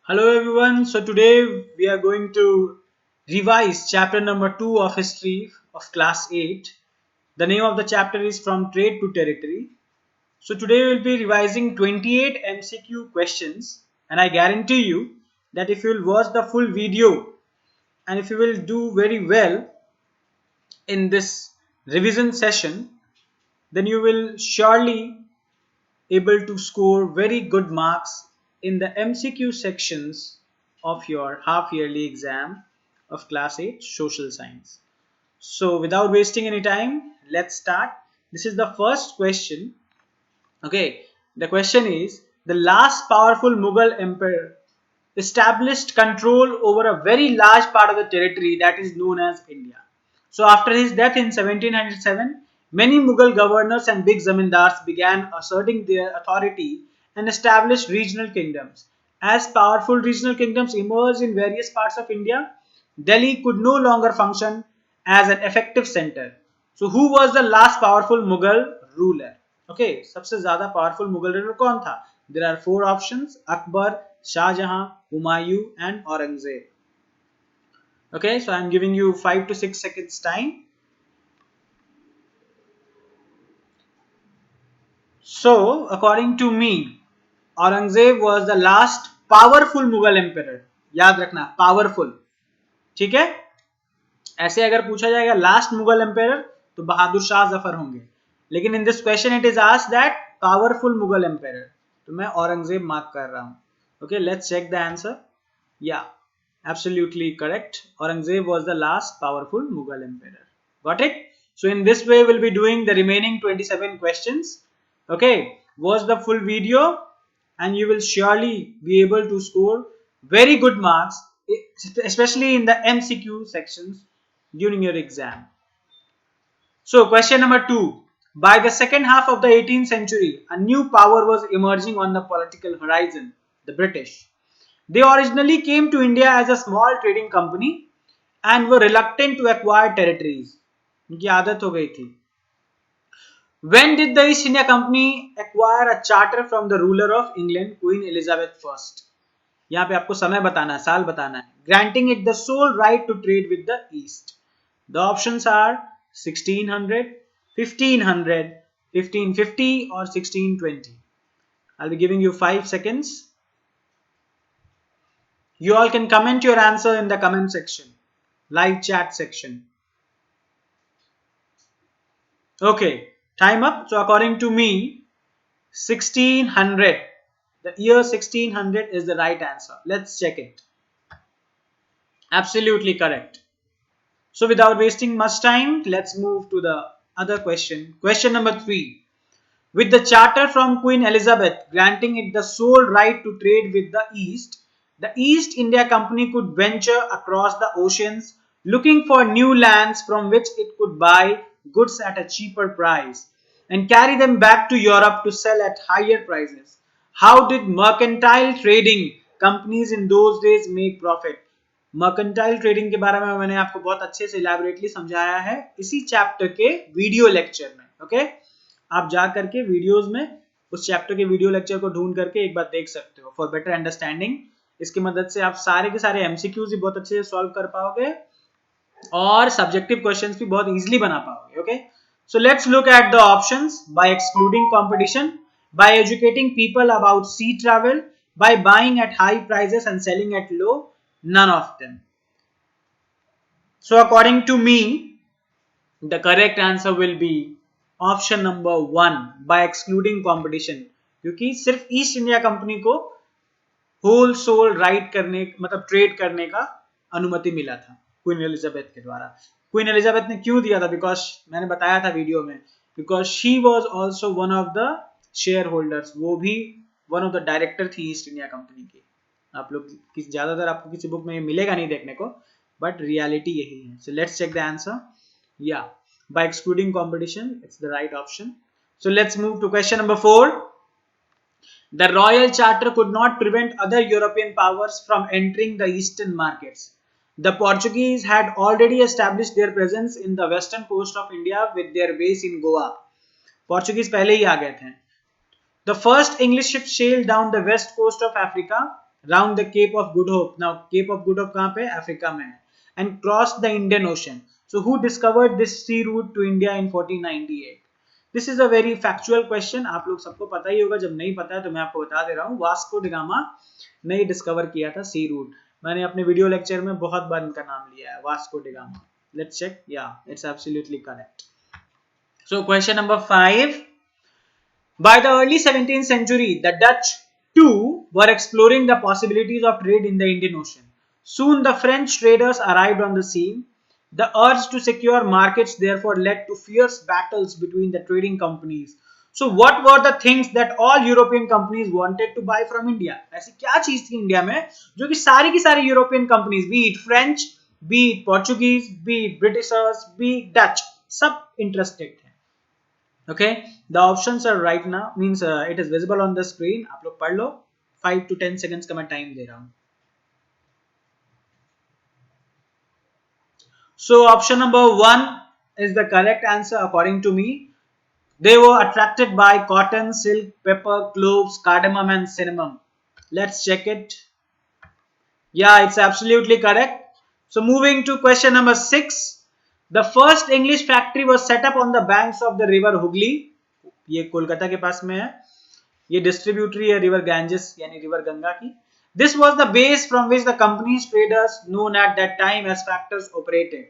Hello everyone. So today we are going to revise chapter number 2 of history of class 8. The name of the chapter is From Trade to Territory. So today we will be revising 28 MCQ questions, and I guarantee you that if you will watch the full video and if you will do very well in this revision session, then you will surely able to score very good marks in the MCQ sections of your half yearly exam of class 8 social science. So without wasting any time, let's start. This is the first question. Okay, the question is, the last powerful Mughal emperor established control over a very large part of the territory that is known as India. So after his death in 1707, many Mughal governors and big zamindars began asserting their authority and established regional kingdoms. As powerful regional kingdoms emerged in various parts of India, Delhi could no longer function as an effective center. So who was the last powerful Mughal ruler? Okay, सबसे ज्यादा powerful Mughal ruler कौन था? There are four options: Akbar, Shah Jahan, Humayun, and Aurangzeb. Okay, so I'm giving you 5 to 6 seconds time. So, according to me, Aurangzeb was the last powerful Mughal emperor. याद रखना, powerful. ठीक है? ऐसे अगर पूछा जाएगा लास्ट मुगल एम्पायर तो बहादुर शाह जफर होंगे, लेकिन in this question it is asked that powerful Mughal empire, तो मैं औरंगजेब मार्क कर रहा हूं. Okay, let's check the answer. Yeah, absolutely correct. Aurangzeb was the last powerful Mughal emperor. Got it? So in this way we'll be doing the remaining 27 questions. Okay, watch the full video and you will surely be able to score very good marks, especially in the MCQ sections during your exam. So question number 2. By the second half of the 18th century, a new power was emerging on the political horizon, the British. They originally came to India as a small trading company and were reluctant to acquire territories. उनकी आदत हो गई थी. When did the East India Company acquire a charter from the ruler of England, Queen Elizabeth I? यहाँ पे आपको समय बताना है, साल बताना है. Granting it the sole right to trade with the East. The options are 1600, 1500, 1550 or 1620. I'll be giving you 5 seconds. You all can comment your answer in the comment section, live chat section. Okay, time up. So according to me, 1600. The year 1600 is the right answer. Let's check it. Absolutely correct. So without wasting much time, let's move to the other question. Question number 3. With the charter from Queen Elizabeth granting it the sole right to trade with the East India Company could venture across the oceans looking for new lands from which it could buy goods at a cheaper price and carry them back to Europe to sell at higher prices. How did mercantile trading companies in those days make profit? Mercantile trading के बारे में मैंने आपको बहुत अच्छे से इलैबोरेटली समझाया है इसी चैप्टर के वीडियो लेक्चर में. ओके, आप जा करके वीडियोस में उस चैप्टर के वीडियो लेक्चर को ढूंढ करके एक बार देख सकते हो फॉर बेटर अंडरस्टैंडिंग. इसकी मदद से आप सारे के सारे एमसीक्यूज भी बहुत अच्छे से सॉल्व कर पाओगे और सब्जेक्टिव क्वेश्चंस भी बहुत इजीली बना पाओगे. Okay, so let's look at the options. By excluding competition, by educating people about sea travel, by buying at high prices and selling at low. None of them. So according to me, the correct answer will be option number 1, by excluding competition. क्योंकि सिर्फ east India company को whole soul right करने मतलब trade करने का अनुमति मिला था क्वीन एलिजाबेथ के द्वारा. क्वीन एलिजाबेथ ने क्यों दिया था? बिकॉज मैंने बताया था वीडियो में, because she was also one of the share holders. वो भी वन ऑफ द डायरेक्टर थी ईस्ट इंडिया कंपनी की. आप लोग ज्यादातर आपको किसी बुक में मिलेगा नहीं देखने को, बट रियलिटी यही है. So let's check the answer. Yeah, by excluding competition, it's the right option. So let's move to question number 4. The Royal Charter could not prevent other European powers from entering the eastern markets. The Portuguese had already established their presence in the western coast of India with their base in Goa. Portuguese पहले ही आ गए थे. The first English ship sailed down the west coast of Africa, round the Cape of Good Hope. Now Cape of Good Hope कहाँ पे? Africa में है. And cross the Indian Ocean. So who discovered this sea route to India in 1498? This is a very factual question, आप लोग सबको पता ही होगा. जब नहीं पता है तो मैं आपको बता दे रहा हूँ. वास्को डी गामा ने डिस्कवर किया था सी रूट. मैंने अपने वीडियो लेक्चर में बहुत बार इनका नाम लिया है, Vasco da Gama. Let's check. Yeah it's absolutely correct. So question number 5. By the early 17th century, the Dutch too were exploring the possibilities of trade in the Indian Ocean. Soon the French traders arrived on the scene. The urge to secure markets therefore led to fierce battles between the trading companies. So what were the things that all European companies wanted to buy from India? ऐसी क्या चीज थी India में जो कि सारी European companies, be it French, be it Portuguese, be it Britishers, be it Dutch, सब interested थे. Okay, the options are right now, means it is visible on the screen. आप लोग पढ़ लो. 5 to 10 seconds का मैं टाइम दे रहा हूँ. So option number 1 is the correct answer according to me. They were attracted by cotton, silk, pepper, cloves, cardamom and cinnamon. Let's check it. Yeah, it's absolutely correct. So moving to question number 6. The first English factory was set up on the banks of the river Hooghly. ये कोलकाता के पास में है. ये distributary है river Ganges यानी river Ganga की. This was the base from which the companies traders known at that time as factors operated.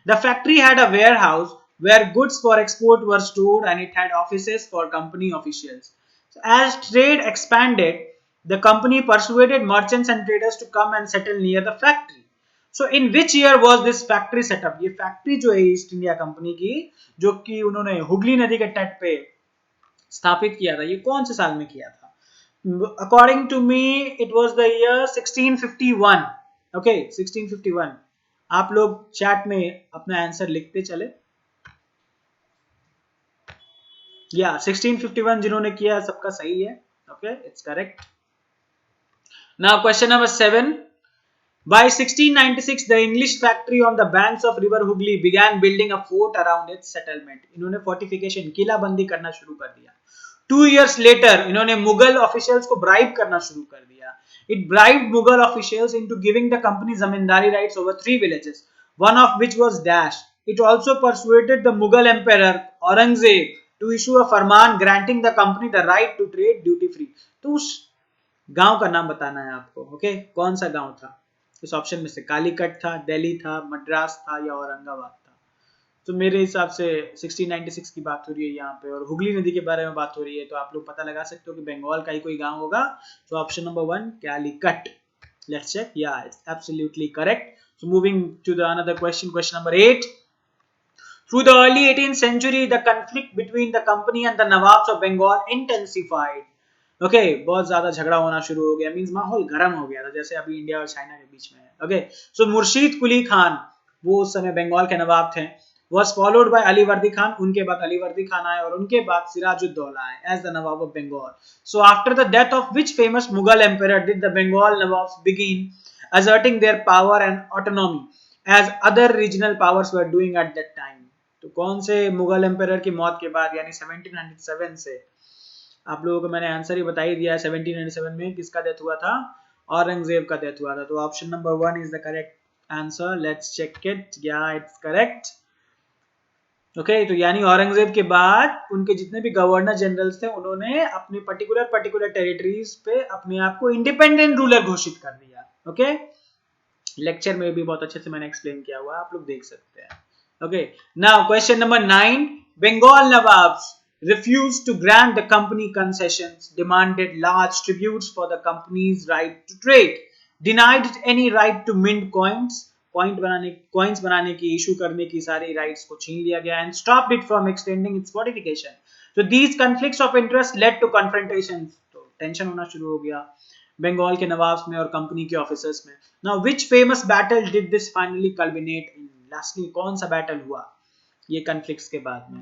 The factory had a warehouse where goods for export were stored and it had offices for company officials. So as trade expanded, the company persuaded merchants and traders to come and settle near the factory. So in which year was this factory set up? ये factory जो है east India company की, जो कि उन्होंने हुगली नदी के तट पे स्थापित किया था, ये कौन से साल में किया था? According to me it was the year 1651. Okay, 1651. आप लोग चैट में अपना आंसर लिखते चले. या 1651 जिन्होंने किया सबका सही है. Okay, it's correct. Now question number 7. By 1696, the English factory on the banks of River Hooghly began building a fort around its settlement. इन्होंने fortification, किलाबंदी करना शुरू कर दिया. 2 years later, इन्होंने मुगल officials को bribe करना शुरू कर दिया. It bribed Mughal officials into giving the company zamindari rights over 3 villages, one of which was Dash. It also persuaded the Mughal emperor Aurangzeb to issue a farman granting the company the right to trade duty free. तो उस गांव का नाम बताना है आपको. Okay, कौन सा गांव था इस ऑप्शन में से? कालीकट था, दिल्ली था, मद्रास था या औरंगाबाद था? तो मेरे हिसाब से 1696 की बात हो रही है यहाँ पे और हुगली नदी के बारे में बात हो रही है, तो आप लोग पता लगा सकते हो कि बंगाल का ही कोई गांव होगा. तो option number 1 Calicut. Let's check. Yeah it's absolutely correct. So moving to the another question number 8. Through the early 18th century, the conflict between the company and the Nawabs of Bengal intensified. Okay, बहुत ज्यादा झगड़ा होना शुरू हो गया, means माहौल गर्म हो गया था, जैसे अभी इंडिया और चाइना के बीच में है. ओके, सो मुर्शीद कुली खान, वो उस समय बंगाल के नवाब थे, was followed by Ali Vardi Khan. उनके बाद अली वर्दी खान आए और उनके बाद सिराजुद्दौला आए as the Nawab of Bengal. So after the death of which famous Mughal emperor did the Bengal Nawabs begin asserting their power and autonomy as other regional powers were doing at that time? तो कौन से Mughal empire की मौत के बाद यानी 1797 से, आप लोगों को मैंने आंसर ही बता ही दिया है. 1797 में किसका डेथ हुआ था? औरंगजेब का डेथ हुआ था. तो option number 1 is the correct answer. Let's check it. Yeah it's correct. Okay, तो यानी औरंगजेब के बाद उनके जितने भी गवर्नर जनरल्स थे उन्होंने अपने पर्टिकुलर टेरिटरीज पे अपने आप को इंडिपेंडेंट रूलर घोषित कर दिया. ओके, लेक्चर में भी बहुत अच्छे से मैंने एक्सप्लेन किया हुआ है, आप लोग देख सकते हैं. Okay, now question number 9. Bengal Nawabs refused to grant the company concessions, demanded large tributes for the company's right to trade, denied it any right to mint coins, coins बनाने की, issue करने की सारी rights को छीन लिया गया, and stopped it from extending its fortification. So these conflicts of interest led to confrontations. तो टेंशन होना शुरू हो गया बंगाल के नवाब्स में और कंपनी के ऑफिसर्स में. Now which famous battle did this finally culminate in? Lastly कौन सा बैटल हुआ ये कॉन्फ्लिक्ट्स के बाद में?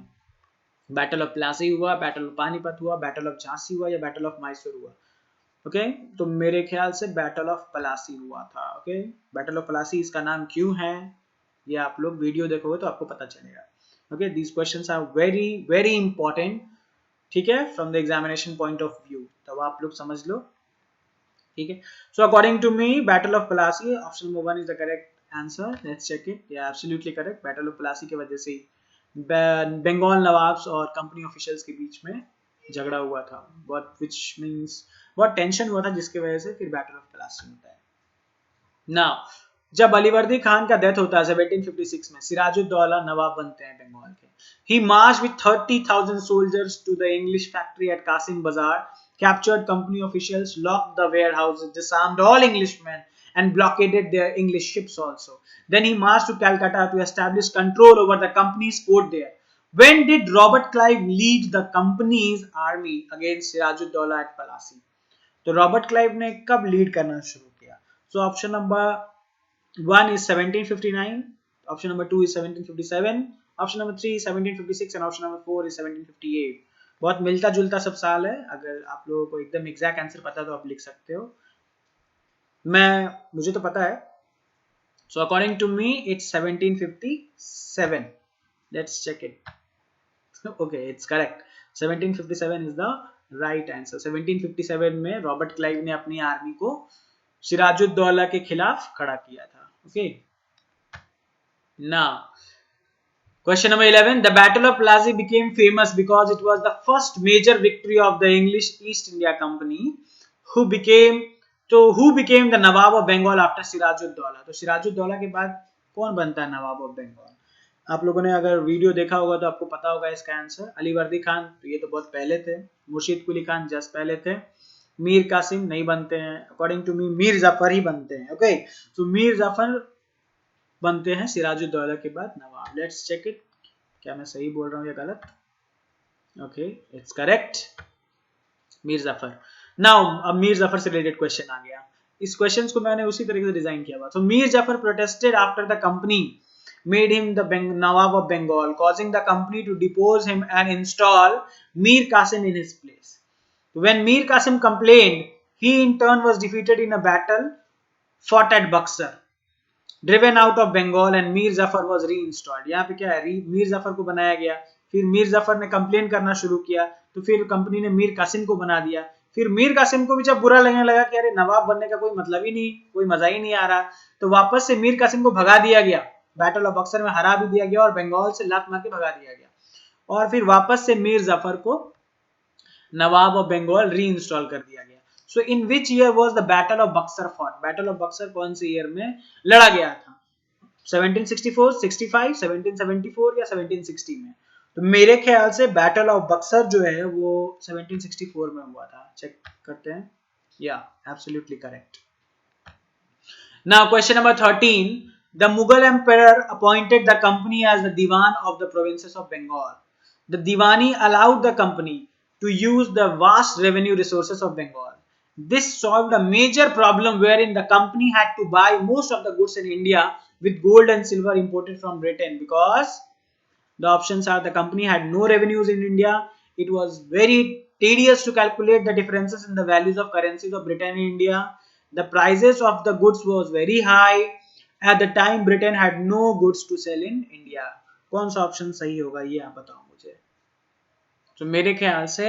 बैटल ऑफ प्लासी हुआ, बैटल ऑफ पानीपत हुआ, बैटल ऑफ झांसी हुआ या बैटल ऑफ मैसूर हुआ? ओके, तो मेरे ख्याल से बैटल ऑफ प्लासी हुआ था. ओके, बैटल ऑफ प्लासी इसका नाम क्यों है ये आप लोग वीडियो देखोगे तो आपको पता चलेगा. Okay, these questions are very very important, ठीक है, from the examination point of view. तो आप लोग समझ लो ठीक है. So according to me, Battle of Plassey, option number 1 is the correct answer. Let's check it. Yeah, absolutely correct. Battle of Plassey की वजह से बंगाल नवाब्स और कंपनी ऑफिशियल्स के बीच में झगड़ा हुआ था, बहुत which means बहुत टेंशन हुआ था, जिसकी वजह से फिर बैटल ऑफ प्लासी होता है. नाउ जब अलीवर्दी खान का डेथ होता है 1756 में, सिराजुद्दौला नवाब बनते हैं बंगाल के. He marched with 30,000 soldiers to the English factory at Qasim Bazaar, captured company officials, locked the warehouses, disarmed all Englishmen, and blockaded their English ships also. Then he marched to Calcutta to establish control over the company's port there. When did Robert Clive lead the company's army against Sirajuddaulah at Plassey? तो Robert Clive ने कब lead करना शुरू किया? So option number 1 is 1759, option number 2 is 1757, option number 3 is 1756 and option number 4 is 1758. बहुत मिलता जुलता सब साल है. अगर आप लोगों को एकदम एग्जैक्ट आंसर पता है तो आप लिख सकते हो. मुझे तो पता है. So according to me it's 1757. Let's check it. Okay, it's correct. 1757 is the right answer. 1757 में रॉबर्ट क्लाइव ने अपनी आर्मी को सिराजुद्दौला के खिलाफ खड़ा किया था. Okay. Now, question number 11. The Battle of Plassey became famous because it was the first major victory of the English East India Company, who became the Nawab of Bengal after Sirajuddaulah. तो सिराजुद्दौला के बाद कौन बनता है नवाब of Bengal? आप लोगों ने अगर वीडियो देखा होगा तो आपको पता होगा इसका आंसर. अलीवर्दी खान तो ये तो बहुत पहले थे. मुर्शीद कुली खान जस्ट पहले थे. मीर कासिम नहीं बनते हैं. According to me Mir Jafar ही बनते हैं. ओके, तो मीर जाफर बनते हैं सिराजुद्दौला के बाद नवाब. Let's check it. क्या मैं सही बोल रहा हूँ या गलत? Okay, it's correct. Mir Jafar. Now अब मीर जाफर से रिलेटेड क्वेश्चन आ गया. इस क्वेश्चंस को मैंने उसी तरीके से डिजाइन किया हुआ. तो Mir Jafar protested after the company made him the Nawab of Bengal, causing the company to depose him and install Mir Qasim in his place. When Mir Qasim complained, he in turn was defeated in a battle fought at Buxar, driven out of Bengal, and Mir Zafar was reinstalled. यहाँ पे क्या है, मीर जफर को बनाया गया. फिर मीर जफर ने complain करना शुरू किया, तो फिर कंपनी ने मीर कासिम को बना दिया. फिर मीर कासिम को भी जब बुरा लगने लगा कि अरे नवाब बनने का कोई मतलब ही नहीं, कोई मजा ही नहीं आ रहा, तो वापस से मीर कासिम को भगा दिया गया. बैटल ऑफ बक्सर में हरा भी दिया गया और बंगाल से लात मार के भगा दिया गया. और फिर वापस से मीर जफर को नवाब ऑफ बंगाल री इंस्टॉल कर दिया गया. So in which year was the battle of Buxar fought? Battle of Buxar कौन से ईयर में लड़ा गया था? 1764, 65, 1774 या 1760 में? तो मेरे ख्याल से बैटल ऑफ बक्सर जो है वो 1764 में हुआ था. चेक करते हैं. या absolutely correct. Now question number 13. The Mughal emperor appointed the company as the Diwan of the provinces of Bengal. The Diwani allowed the company to use the vast revenue resources of Bengal. This solved a major problem wherein the company had to buy most of the goods in India with gold and silver imported from Britain, because the options are: the company had no revenues in India, it was very tedious to calculate the differences in the values of currencies of Britain and India, the prices of the goods was very high. At the time Britain had no goods to sell in India. कौन सा option सही होगा ये आप बताओ मुझे. तो मेरे ख्याल से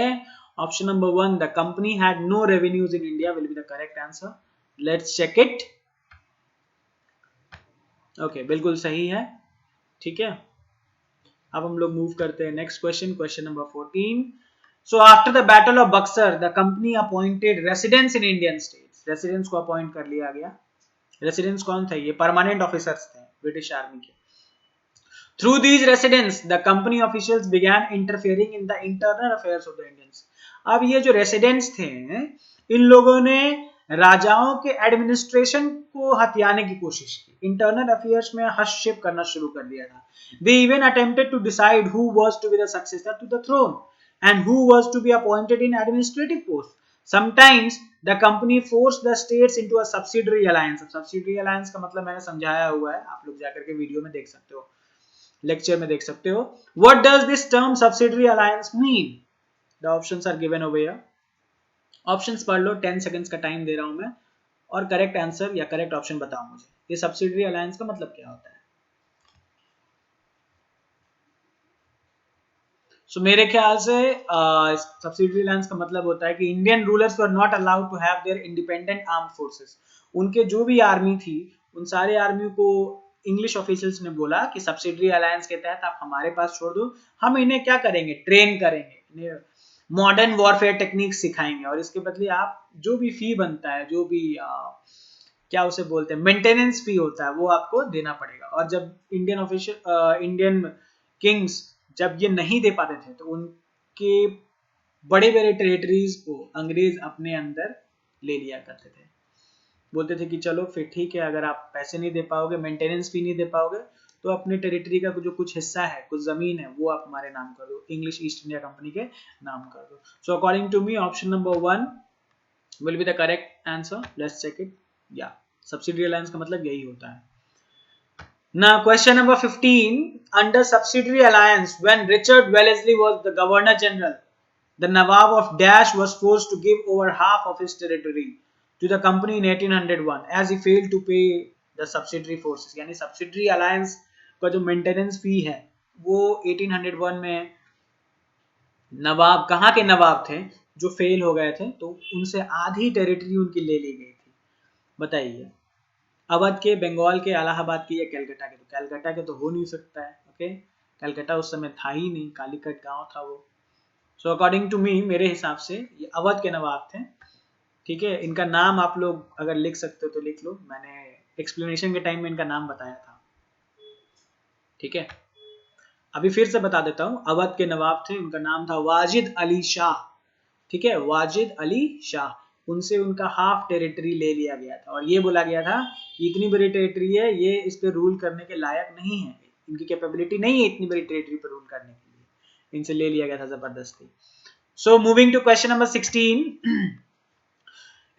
option number 1, the company had no revenues in India, will be the correct answer. Let's check it. Okay, बिल्कुल सही है. ठीक है, अब हम लोग मूव करते हैं next question. Question number 14. So after the battle of Buxar the company appointed residents in Indian states. Residents को अपॉइंट कर लिया गया. रेसिडेंट्स कौन थे? ये परमानेंट ऑफिसर्स थे ब्रिटिश आर्मी के. Through these residents the company officials began interfering in the internal affairs of the Indians. अब ये जो रेसिडेंट्स थे, इन लोगों ने राजाओं के एडमिनिस्ट्रेशन को हथियाने की कोशिश की, इंटरनल अफेयर्स में हस्तक्षेप करना शुरू कर दिया था. They even attempted to decide who was to be the successor to the throne and who was to be appointed in administrative posts. Sometimes the company forced the states into a subsidiary alliance. अब subsidiary alliance का मतलब मैंने समझाया हुआ है, आप लोग जाकर के वीडियो में देख सकते हो, लेक्चर में देख सकते हो. What does this term subsidiary alliance mean? The options are given over here. Options पढ़ लो, 10 seconds का टाइम दे रहा हूं मैं, और करेक्ट आंसर या करेक्ट ऑप्शन बताओ मुझे. ये subsidiary alliance का मतलब क्या होता है? सो मेरे ख्याल से सब्सिडरी लैंड्स का मतलब होता है कि Indian rulers were not allowed to have their independent arm forces. उनके जो भी आर्मी थी उन सारे आर्मी को इंग्लिश ऑफिशियल्स ने बोला कि सब्सिडरी अलायंस के तहत आप हमारे पास छोड़ दो, हम इन्हें क्या करेंगे, ट्रेन करेंगे, इन्हें मॉडर्न वॉरफेयर टेक्निक सिखाएंगे और इसके बदले आप जो भी फी बनता है, जो भी क्या उसे बोलते हैं, मेंटेनेंस फी होता है, वो आपको देना पड़ेगा। और जब इंडियन किंग्स जब ये नहीं दे पाते थे तो उनके बड़े बड़े टेरिटरीज को अंग्रेज अपने अंदर ले लिया करते थे। बोलते थे कि चलो फिर ठीक है, अगर आप पैसे नहीं दे पाओगे, मेंटेनेंस फी नहीं दे पाओगे, तो अपने टेरिटरी का जो कुछ हिस्सा है, कुछ जमीन है, वो आप हमारे नाम कर दो, इंग्लिश ईस्ट इंडिया कंपनी के नाम कर दो। So according to me option number 1 will be the correct answer. Let's check it. Yeah subsidiary alliance का मतलब यही होता है। Now question number 15, under subsidiary alliance, when Richard Wellesley was the governor general, the Nawab of Dash was forced to give over half of his territory to the company in 1801 as he failed to pay the subsidiary forces। यानी subsidiary alliance का जो maintenance fee है वो 1801 में नवाब, कहाँ के नवाब थे जो फेल हो गए थे, तो उनसे आधी टेरिटरी उनकी ले ली गई थी। बताइए, अवध के, बंगाल के, इलाहाबाद के या कलकत्ता के? तो कलकत्ता के तो हो नहीं सकता है। ओके, कलकत्ता उस समय था ही नहीं, कालीकट गांव था वो। सो अकॉर्डिंग टू मी, मेरे हिसाब से ये अवध के नवाब थे। ठीक है, इनका नाम आप लोग अगर लिख सकते हो तो लिख लो, मैंने एक्सप्लेनेशन के टाइम में इनका नाम बताया था। ठीक है, अभी फिर से बता देता हूँ। अवध के नवाब थे, उनका नाम था वाजिद अली शाह। ठीक है, वाजिद अली शाह। उनसे उनका हाफ टेरिटरी ले लिया गया था और ये बोला गया था इतनी बड़ी टेरिटरी है, ये इस पे रूल करने के लायक नहीं है, इनकी कैपेबिलिटी नहीं है इतनी बड़ी टेरिटरी पर रूल करने के लिए, इनसे ले लिया गया था जबरदस्ती। So moving to question number 16,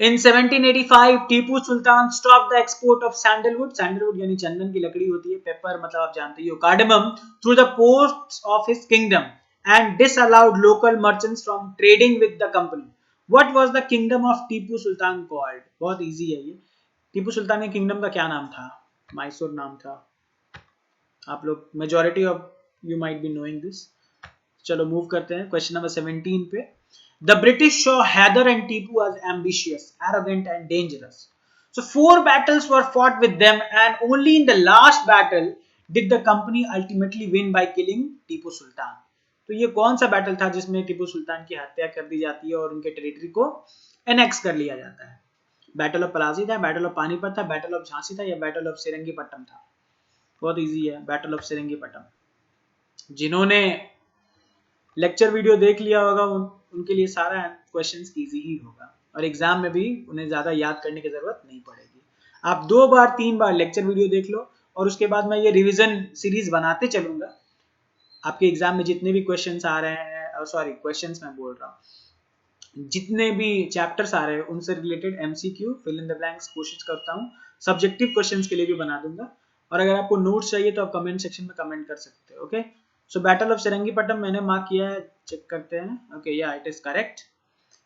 In 1785, Tipu Sultan stopped the export of sandalwood, sandalwood यानी चंदन की लकड़ी होती है, पेपर मतलब आप जानते ही हो, cardamom, through the ports of his kingdom and disallowed local merchants from trading with the company. What was the kingdom of Tipu Sultan called? बहुत इजी है ये। टीपू सुल्तान के किंगडम का क्या नाम था? मैसूर नाम था। आप लोग majority of you might be knowing this. चलो मूव करते हैं क्वेश्चन नंबर 17 पे। The British saw Hyder and Tipu as ambitious, arrogant and dangerous. So 4 battles were fought with them and only in the last battle did the company ultimately win by killing Tipu Sultan. तो ये कौन सा battle था जिसमें टीपू सुल्तान की हत्या कर दी जाती है और उनके टेरिटरी को एनेक्स कर लिया जाता है? बैटल ऑफ पलासी था, बैटल ऑफ पानीपत था, बैटल ऑफ झांसी था या बैटल ऑफ सेरंगीपट्टम था? बहुत इजी है, बैटल ऑफ सेरंगीपट्टम। जिन्होंने लेक्चर वीडियो देख लिया होगा उनके लिए सारा क्वेश्चंस इजी ही होगा और एग्जाम में भी उन्हें ज्यादा याद करने की जरूरत नहीं पड़ेगी। आप 2 बार 3 बार लेक्चर वीडियो देख लो और उसके बाद मैं ये रिवीजन सीरीज बनाते चलूंगा। आपके एग्जाम में जितने भी क्वेश्चंस आ रहे हैं, सॉरी क्वेश्चंस मैं बोल रहा हूँ, जितने भी चैप्टर्स आ रहे हैं उनसे related MCQ, fill in the blanks कोशिश करता हूँ। सब्जेक्टिव क्वेश्चंस के लिए भी बना दूंगा और अगर आपको नोट्स चाहिए तो आप कमेंट सेक्शन में कमेंट कर सकते हो। ओके, so battle of सेरंगीपट्टम मैंने मार्क किया है, चेक करते हैं। okay, yeah, it is correct.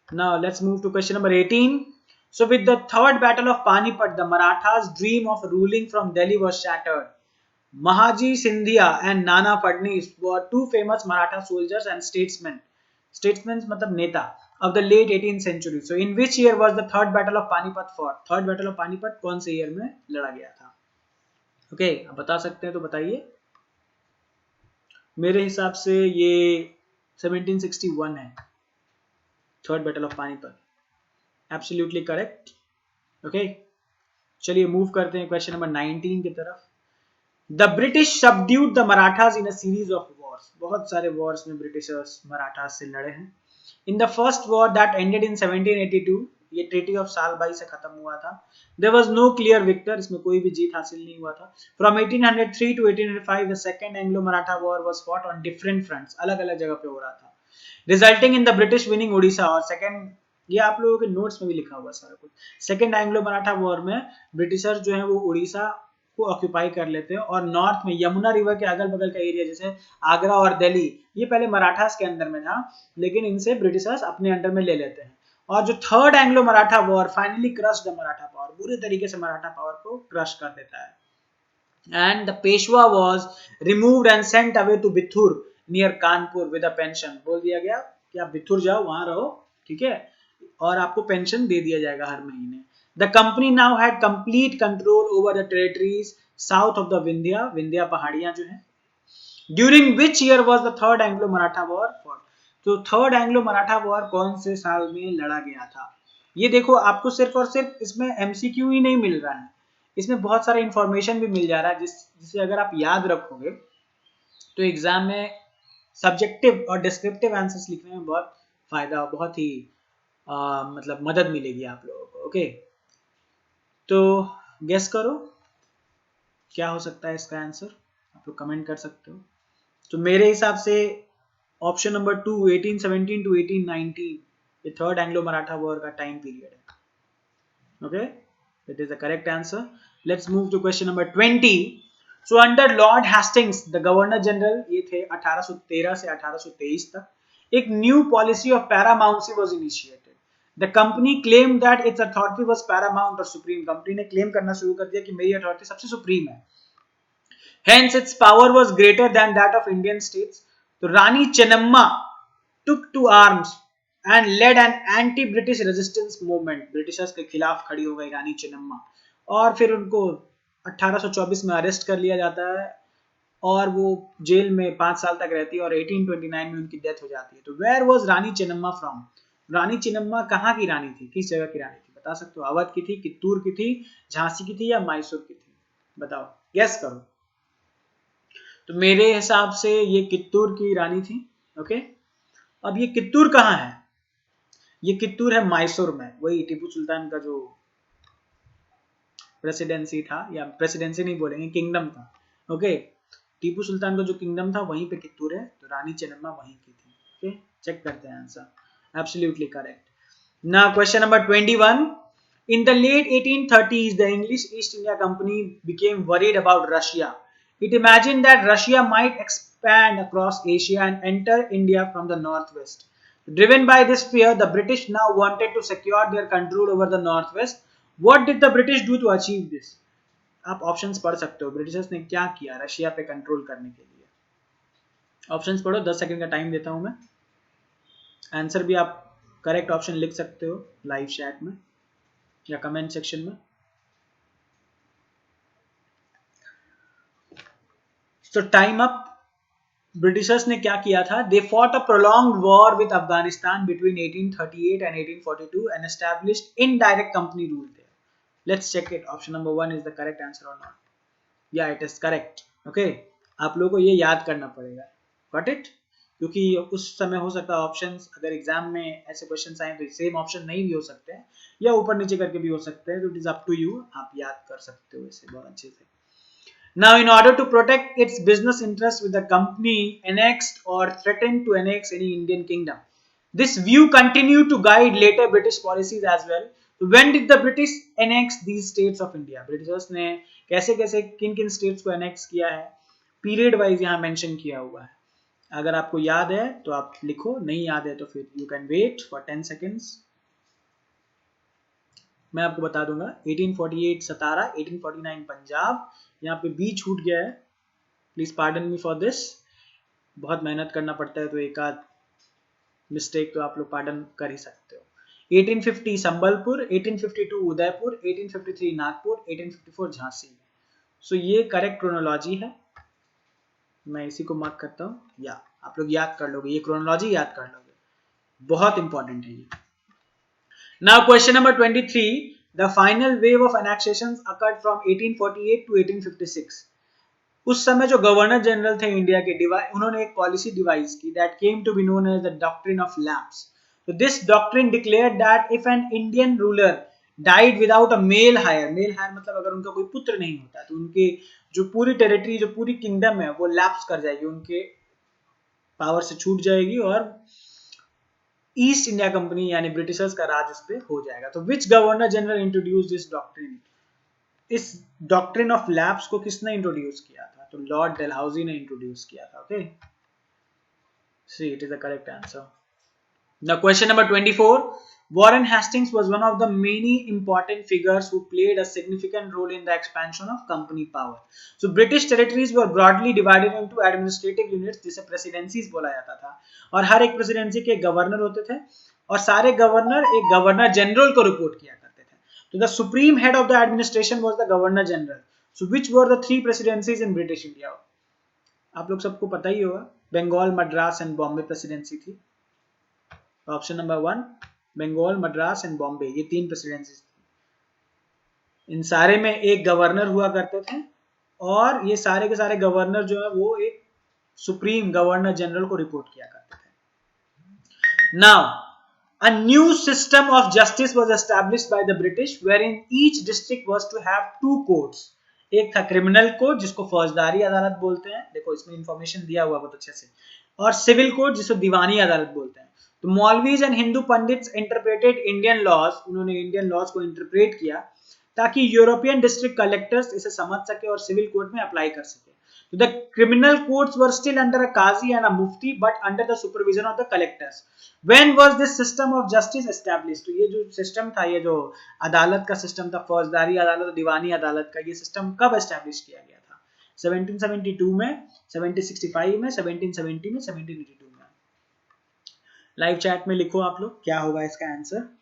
Now let's move to question number 18. So with the third battle of Panipat, the Marathas' dream of ruling from Delhi was shattered. Mahaji Sindhia and Nana Fadnis were 2 famous Maratha soldiers and statesmen. Statesmen मतलब नेता of the late 18th century. So in which year was the third battle of Panipat fought? Third battle of Panipat कौन से year में लड़ा गया था? Okay, आप बता सकते हैं तो बताइए। मेरे हिसाब से ये 1761 है, third battle of Panipat. Absolutely correct. Okay, चलिए मूव करते हैं क्वेश्चन नंबर 19 की तरफ। The British subdued the Marathas in a series of wars. बहुत सारे वॉर्स में ब्रिटिशर्स मराठास से लड़े हैं। In the first war that ended in 1782, ये ट्रीटी ऑफ सालबाई से खत्म हुआ था। There was no clear victor, इसमें कोई भी जीत हासिल नहीं हुआ था। From 1803 to 1805 the second Anglo Maratha war was fought on different fronts, अलग अलग जगह पे हो रहा था, resulting in the British winning Odisha. और सेकंड, ये आप लोगों के नोट्स में भी लिखा हुआ सारा कुछ, सेकंड एंग्लो मराठा वॉर में ब्रिटिशर्स जो है वो उड़ीसा को ऑक्यूपाई कर लेते हैं और नॉर्थ में यमुना रिवर के अगल बगल का एरिया जैसे आगरा और दिल्ली, ये पहले मराठास के अंदर में था लेकिन इनसे ब्रिटिशर्स अपने अंडर में ले लेते हैं। और जो third Anglo Maratha war finally crush the Maratha power, बुरे तरीके से मराठा पावर को क्रश कर देता है। And the Peshwa was removed and sent away to Bithur near Kanpur with a pension. बोल दिया गया कि आप बिथुर जाओ, वहां रहो, ठीक है, और आपको पेंशन दे दिया जाएगा हर महीने। The company now had complete control over the territories south of the Vindhya, Vindhya पहाड़ियां जो है। During which year was the third Anglo Maratha war for? तो थर्ड एंग्लो मराठा वॉर कौन से साल में लड़ा गया था? ये देखो, आपको सिर्फ और सिर्फ इसमें एमसीक्यू ही नहीं मिल रहा है, इसमें बहुत सारा इंफॉर्मेशन भी मिल जा रहा है, जिसे अगर आप याद रखोगे तो एग्जाम में सब्जेक्टिव और डिस्क्रिप्टिव आंसर्स लिखने में बहुत फायदा, बहुत ही मतलब मदद मिलेगी आप लोगों को। ओके, तो गेस करो क्या हो सकता है इसका आंसर, आप लोग कमेंट कर सकते हो। तो मेरे हिसाब से ऑप्शन नंबर 2 1817 टू 1819 ये थर्ड एंग्लो मराठा वॉर का टाइम पीरियड है। Okay, it is the correct answer. Let's move to question number 20। So under Lord Hastings the governor general, ये थे 1813 से 1823 तक, एक new policy of paramountcy was initiated. The company claim that its authority was paramount और supreme. Company ने claim करना शुरू कर दिया कि मेरी अथॉरिटी सबसे सुप्रीम है। Hence, its power was greater than that of Indian states. So, Rani Chennamma took to arms and led an anti-British resistance movement. Britishers के खिलाफ खड़ी हो गई रानी चेन्नम्मा, और फिर उनको 1824 में अरेस्ट कर लिया जाता है और वो जेल में 5 साल तक रहती है और 1829 में उनकी डेथ हो जाती है। तो where was Rani Chennamma from? Rani Chennamma कहाँ की रानी थी, किस जगह की रानी थी, बता सकते हो? अवध की थी, कित्तूर की थी, झांसी की थी या मैसूर की थी? बताओ, गेस करो। तो मेरे हिसाब से ये कित्तूर की रानी थी। ओके, अब ये कित्तूर कहाँ है? ये कित्तूर है मैसूर में, वही टीपू सुल्तान का जो प्रेसिडेंसी था, या प्रेसिडेंसी नहीं बोलेंगे, किंगडम था। ओके, टीपू सुल्तान का जो किंगडम था वहीं पे कित्तूर है, तो रानी चेन्नम्मा वहीं की थी। ओके, चेक करते हैं answer, absolutely correct. Now question number 21। In the late 1830s, the English East India Company became worried about Russia. It imagined that Russia might expand across Asia and enter India from the northwest. Driven by this fear, the British now wanted to secure their control over the northwest. What did the British do to achieve this? आप options पढ़ सकते हो, Britishers ने क्या किया Russia पे control करने के लिए। ऑप्शंस पढ़ो, 10 सेकंड का टाइम देता हूं मैं। आंसर भी आप करेक्ट ऑप्शन लिख सकते हो लाइव चैट में या कमेंट सेक्शन में। तो टाइम अप। ब्रिटिशर्स ने क्या किया था? They fought a prolonged war with Afghanistan between 1838 and 1842 and established indirect company rule there. Let's check it, option number 1 is the correct answer or not? Yeah it is correct. Okay, आप लोगों को ये याद करना पड़ेगा, गॉट इट? क्योंकि उस समय हो सकता है ऑप्शंस, अगर एग्जाम में ऐसे क्वेश्चंस आए तो सेम ऑप्शन नहीं भी हो सकते हैं या ऊपर नीचे करके भी हो सकते हैं, तो it is up to you, आप याद कर सकते हो इसे बहुत अच्छे से। Now, in order to protect its business interests with the company annexed or threatened to annex any Indian kingdom, this view continued to guide later British policies as well. When did the British annex these states of India? Britishers ने कैसे कैसे किन किन states को annex किया है, period wise यहाँ mention किया हुआ है। अगर आपको याद है तो आप लिखो, नहीं याद है तो फिर you can wait for 10 seconds. मैं आपको बता दूंगा, 1848 सतारा, 1849 पंजाब, यहाँ पे बी छूट गया है, please pardon me for this. बहुत मेहनत करना पड़ता है तो एक आध मिस्टेक तो आप लोग पार्डन कर ही सकते हो। 1850 संबलपुर, 1852 उदयपुर, 1853 नागपुर, 1854 झांसी। सो ये करेक्ट क्रोनोलॉजी है, मैं इसी को मार्क करता हूँ, या आप लोग याद कर लोगे, ये क्रोनोलॉजी याद कर लोगे, बहुत इंपॉर्टेंट है ये। Now question number 23. The final wave of annexations occurred from 1848 to 1856. उस समय जो गवर्नर जनरल थे इंडिया के, उन्होंने एक पॉलिसी डिवाइस की that came to be known as the doctrine of lapse. So this doctrine declared that if an Indian ruler died without a male heir मतलब अगर उनका कोई पुत्र नहीं होता तो उनके जो पूरी टेरिटरी, जो पूरी किंगडम है वो लैप्स कर जाएगी, उनके पावर से छूट जाएगी और ईस्ट इंडिया कंपनी यानी ब्रिटिशर्स का राज उस पर हो जाएगा। तो which governor general introduce this doctrine? इस डॉक्ट्रिन ऑफ लैप्स को किसने इंट्रोड्यूस किया था? तो लॉर्ड डेलहाउसी ने इंट्रोड्यूस किया था। Okay, see it is the correct answer. Now question number 24। Warren Hastings was one of the many important figures who played a significant role in the expansion of company power. So British territories were broadly divided into administrative units, जिसे presidencies बोला जाता था, और हर एक presidency के governor होते थे, और सारे गवर्नर एक गवर्नर जनरल को रिपोर्ट किया करते थे. तो the supreme head of the administration was the governor general. So which were the three presidencies in British India? आप लोग सबको पता ही होगा, बंगाल, मद्रास एंड बॉम्बे प्रेसिडेंसी थी. Option number 1 Bengal, Madras and Bombay, ये तीन प्रेसिडेंसी थी. इन सारे में एक गवर्नर हुआ करते थे, और ये सारे के सारे गवर्नर जो है वो एक सुप्रीम गवर्नर जनरल को रिपोर्ट किया करते थे. Now a new system of justice was established by the British wherein each district was to have two courts. एक था क्रिमिनल कोर्ट जिसको फौजदारी अदालत बोलते हैं, देखो इसमें इंफॉर्मेशन दिया हुआ बहुत अच्छे से, और सिविल कोर्ट जिसको दीवानी अदालत बोलते हैं. तो maulvis and Hindu pandits interpreted Indian laws, उन्होंने इंडियन लॉज को इंटरप्रेट किया ताकि यूरोपियन डिस्ट्रिक्ट कलेक्टर्स इसे समझ सके और सिविल कोर्ट में अप्लाई कर सके. So the criminal courts were still under a qazi and a mufti but under the supervision of the collectors. When was this system of justice established? तो ये जो सिस्टम था, ये जो अदालत का सिस्टम था, फौजदारी अदालत और दीवानी अदालत का, ये सिस्टम कब एस्टैब्लिश किया गया था? 1772 में, 1765 में, 1770 में, 1782 में. लाइव चैट में लिखो आप लोग क्या होगा इसका आंसर.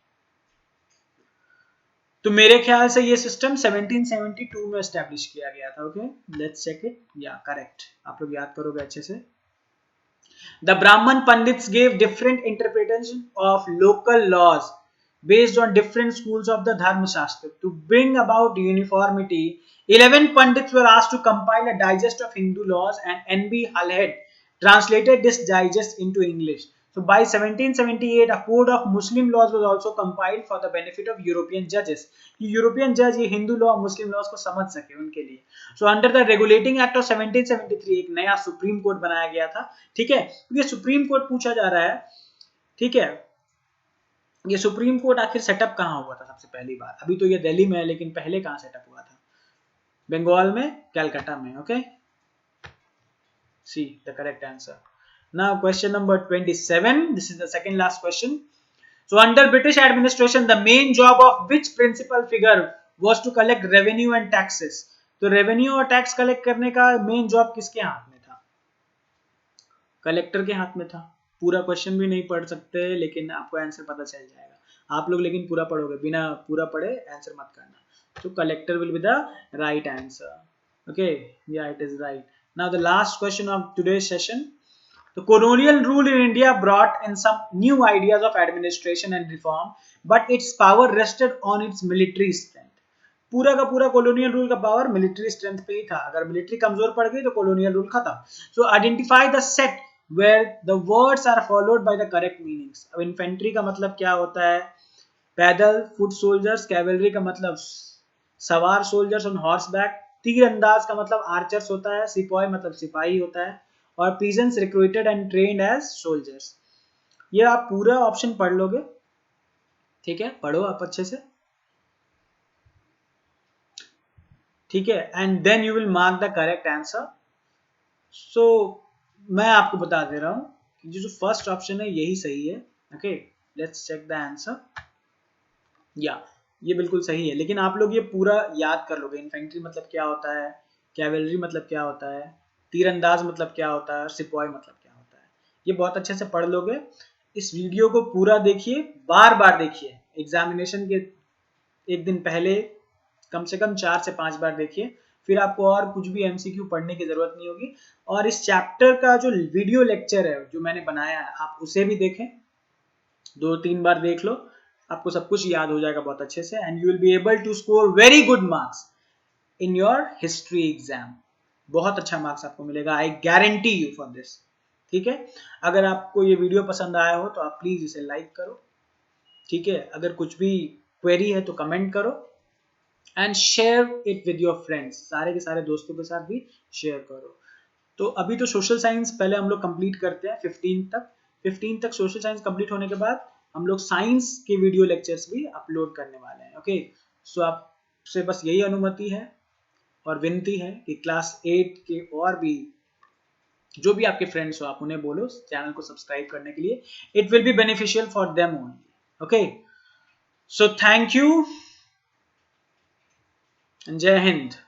तो मेरे ख्याल से ये सिस्टम 1772 में एस्टैब्लिश किया गया था. Okay, let's check it. Yeah correct, आप लोग याद करोगे अच्छे से. The Brahman Pandits gave different interpretation of local laws based on different schools of the Dharma Shastra. To bring about uniformity, 11 Pandits were asked to compile a digest of Hindu laws, and N.B. Halhed translated this digest into English. So by 1778, a code of Muslim laws was also compiled for the benefit of European judges. European जज ये Hindu law मुस्लिम laws को समझ सके उनके लिए. So under the regulating act of 1773 एक नया supreme court बनाया गया था. ठीक है, ये सुप्रीम कोर्ट पूछा जा रहा है. ठीक है, ये सुप्रीम कोर्ट आखिर सेटअप कहाँ हुआ था सबसे पहली बार? अभी तो ये दिल्ली में है, लेकिन पहले कहाँ सेटअप हुआ था? बंगाल में, कलकत्ता में. Okay, see the correct answer. Now question number 27. This is the second last question. So under British administration, the main job of which principal figure was to collect revenue and taxes? तो revenue और tax collect करने का main job किसके हाथ में था? Collector के हाथ में था. पूरा क्वेश्चन भी नहीं पढ़ सकते, लेकिन आपको आंसर पता चल जाएगा. आप लोग लेकिन पूरा पढ़ोगे, बिना पूरा पढ़े आंसर मत करना. तो collector will be the right answer. Okay, yeah, it is right. Now the last question of today's session. The colonial rule in India brought in some new ideas of administration and reform, but its power rested on its military strength. पूरा का पूरा colonial rule का power military strength पे ही था. अगर military कमजोर पड़ गई तो colonial rule खत्म. So identify the set where the words are followed by the correct meanings. अब infantry का मतलब क्या होता है? पैदल, foot soldiers. cavalry का मतलब सवार soldiers on horseback. तीरंदाज का मतलब archers होता है. सिपाही मतलब सिपाही होता है. और peasants recruited and trained as soldiers. ये आप पूरा ऑप्शन पढ़ लोगे. ठीक है, पढ़ो आप अच्छे से. ठीक है, and then you will mark the correct answer. So मैं आपको बता दे रहा हूं कि जो फर्स्ट ऑप्शन है यही सही है. Okay, let's check the answer. Yeah ये बिल्कुल सही है, लेकिन आप लोग ये पूरा याद कर लोगे. इन्फेंट्री मतलब क्या होता है, कैवेलरी मतलब क्या होता है, तीरंदाज मतलब क्या होता है, सिपाही मतलब क्या होता है. ये बहुत अच्छे से पढ़ लोगे. इस वीडियो को पूरा देखिए, बार बार देखिए. एग्जामिनेशन के एक दिन पहले कम से कम 4 से 5 बार देखिए. फिर आपको और कुछ भी एमसीक्यू पढ़ने की जरूरत नहीं होगी. और इस चैप्टर का जो वीडियो लेक्चर है जो मैंने बनाया है, आप उसे भी देखें. 2-3 बार देख लो, आपको सब कुछ याद हो जाएगा बहुत अच्छे से. And you will be able to score very good marks in your history exam. बहुत अच्छा मार्क्स आपको मिलेगा, I guarantee you for this. ठीक है, अगर आपको ये वीडियो पसंद आया हो तो आप प्लीज इसे लाइक करो. ठीक है, अगर कुछ भी क्वेरी है तो कमेंट करो. And share it with your friends. सारे के सारे दोस्तों के साथ भी शेयर करो. तो अभी तो सोशल साइंस पहले हम लोग कंप्लीट करते हैं 15 तक सोशल साइंस कंप्लीट होने के बाद हम लोग साइंस के वीडियो लेक्चर्स भी अपलोड करने वाले हैं. ओके, सो आपसे बस यही अनुमति है और विनती है कि क्लास 8 के और भी जो भी आपके फ्रेंड्स हो, आप उन्हें बोलो चैनल को सब्सक्राइब करने के लिए. It will be beneficial for them only. Okay, So thank you and Jai Hind.